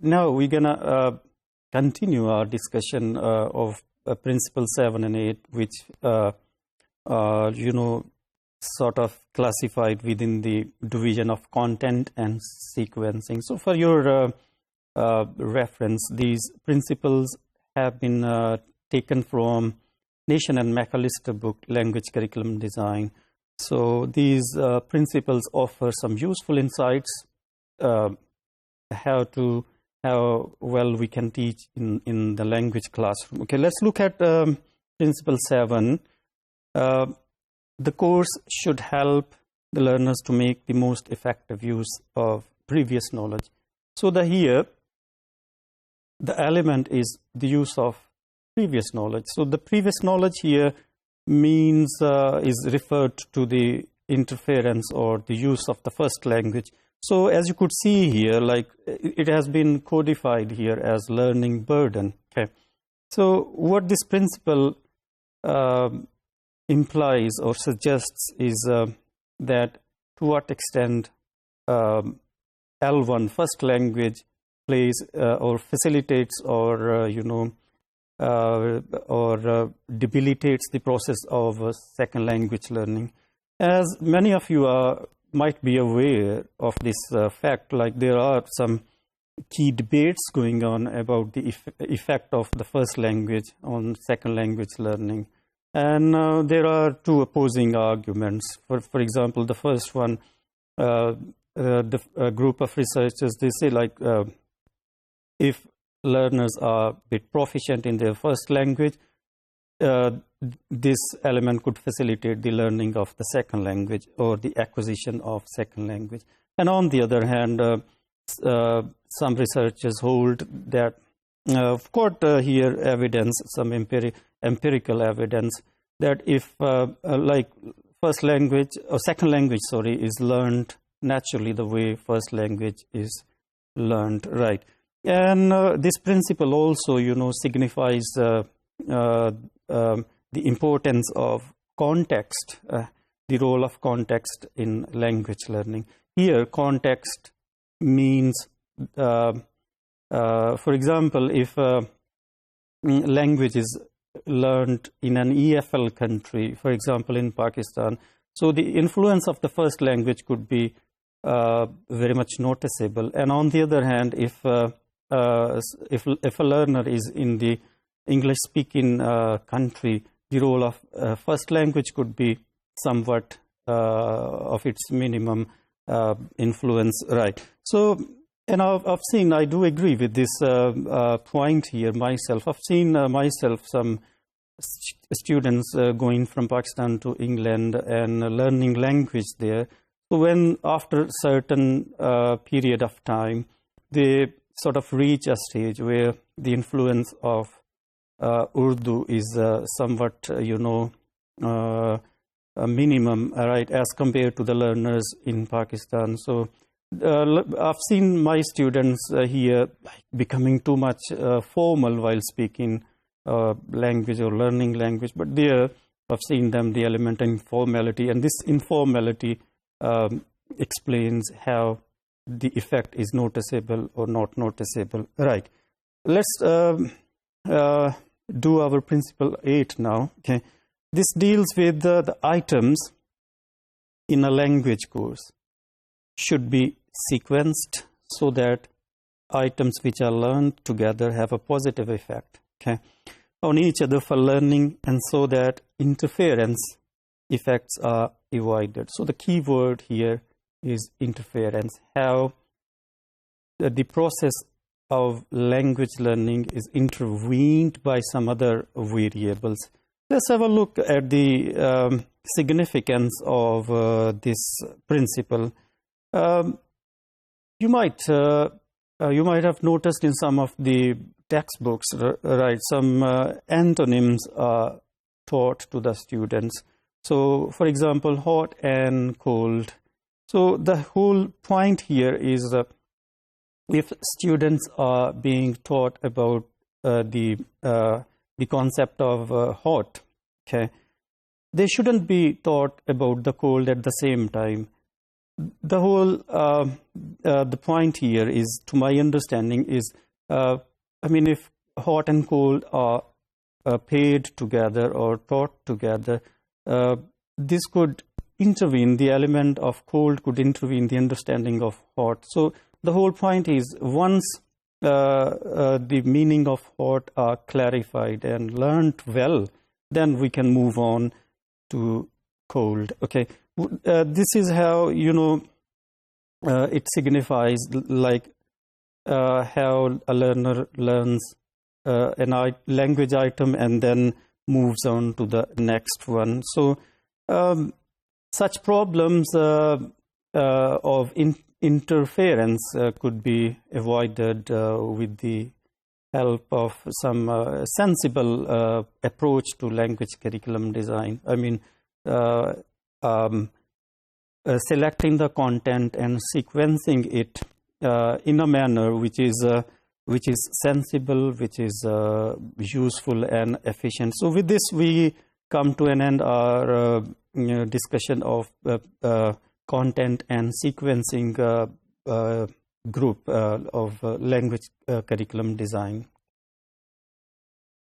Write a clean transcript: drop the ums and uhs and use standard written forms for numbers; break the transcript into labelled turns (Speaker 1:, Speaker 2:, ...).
Speaker 1: now we're gonna continue our discussion of Principle 7 and 8, which sort of classified within the division of content and sequencing. So for your reference, these principles have been taken from Nation and McAllister book, Language Curriculum Design. So these principles offer some useful insights how well we can teach in the language classroom. Okay, let's look at Principle 7. The course should help the learners to make the most effective use of previous knowledge. So here, the element is the use of previous knowledge. So the previous knowledge here means is referred to the interference or the use of the first language. So as you could see here, like it has been codified here as learning burden. Okay, so what this principle implies or suggests is that to what extent L1 first language plays or facilitates or debilitates the process of second language learning. As many of you might be aware of this fact, like there are some key debates going on about the effect of the first language on second language learning. And there are two opposing arguments. For example, the first one, the group of researchers, they say like if learners are a bit proficient in their first language, this element could facilitate the learning of the second language or the acquisition of second language. And on the other hand, some researchers hold that, of course, here evidence, some empirical evidence that if like first language or second language, sorry, is learned naturally the way first language is learned, right? And this principle also, signifies the importance of context, the role of context in language learning. Here, context means, for example, if language is learned in an EFL country, for example, in Pakistan, so the influence of the first language could be very much noticeable. And on the other hand, if a learner is in the English-speaking country, the role of first language could be somewhat of its minimum influence, right? So, and I've seen, I do agree with this point here myself. I've seen myself some students going from Pakistan to England and learning language there. So when after certain period of time, they sort of reach a stage where the influence of Urdu is somewhat, a minimum, right, as compared to the learners in Pakistan. So I've seen my students here becoming too much formal while speaking language or learning language, but there I've seen them the element of informality, and this informality explains how the effect is noticeable or not noticeable, right? Let's do our principle 8 now. Okay, this deals with the items in a language course should be sequenced so that items which are learned together have a positive effect, okay, on each other for learning, and so that interference effects are avoided. So the key word here is interference, how the process of language learning is intervened by some other variables. Let's have a look at the significance of this principle. You might have noticed in some of the textbooks, right, some antonyms are taught to the students. So, for example, hot and cold. So the whole point here is if students are being taught about the concept of hot, okay, they shouldn't be taught about the cold at the same time. the whole the point here is, to my understanding, is I mean, if hot and cold are paired together or taught together, this could intervene. The element of cold could intervene the understanding of hot. So the whole point is, once the meaning of hot are clarified and learned well, then we can move on to cold. Okay, this is how, you know, it signifies, like how a learner learns a language item and then moves on to the next one. So such problems of interference could be avoided with the help of some sensible approach to language curriculum design. I mean, selecting the content and sequencing it in a manner which is sensible, which is useful and efficient. So with this, we come to an end our discussion of content and sequencing group of language curriculum design.